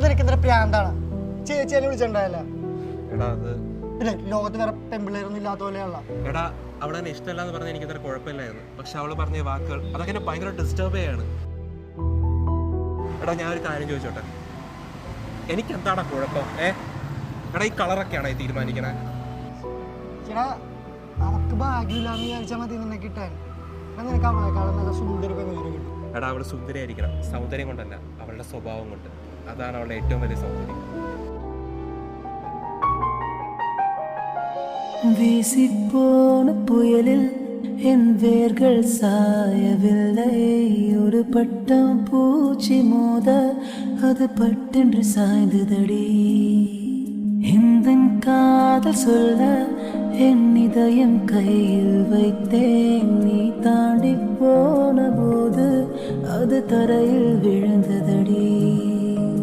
നിനക്ക് ഇത്ര പ്രാന്താണ്. ചേച്ചി എന്നെ വിളിച്ചിട്ടുണ്ടായല്ല. എടാ അത് പിന്നെ ലോകത്ത് വേറെ പെമ്പിള്ളേരൊന്നും ഇല്ലാത്ത പോലെയുള്ള. എടാ അവളെ എന്നെ ഇഷ്ടമല്ല എന്ന് പറഞ്ഞാൽ എനിക്ക് ഇത്ര കുഴപ്പമില്ലായിരുന്നു. പക്ഷെ അവള് പറഞ്ഞ വാക്കുകൾ അതൊക്കെ എന്നെ ഭയങ്കര ഡിസ്റ്റർബ് ചെയ്യാണ്. എടാ ഞാനൊരു കാര്യം ചോദിച്ചോട്ടെ, എനിക്ക് എന്താണ് കുഴപ്പം? എടാ ഈ കളറൊക്കെയാണോ ഈ തീരുമാനിക്കണേ? ചേട്ടാ അവക്ക് ഭാഗ്യമില്ലാന്ന് വിചാരിച്ചാൽ മതി നിന്നെ കിട്ടാൻ. നിനക്ക് അവളെക്കാളും നല്ല സുന്ദരി പെൺകുതിരെ കിട്ടും. എടാ അവള് സുന്ദരിയായിരിക്കണം, സൗന്ദര്യം കൊണ്ടല്ല, അവളുടെ സ്വഭാവം കൊണ്ട്. അതാണ് അവളുടെ ഏറ്റവും വലിയ സൗന്ദര്യം. வீசிப்போன புயலில் என் வேர்கள் சாயவில்லை. ஒரு பட்டம் பூச்சி மோத அது பட்டென்று சாய்ந்ததடி. இந்த காதல் சொல்ல என் இதயம் கையில் வைத்தேன். நீ தாண்டி போன போது அது தரையில் விழுந்ததடி.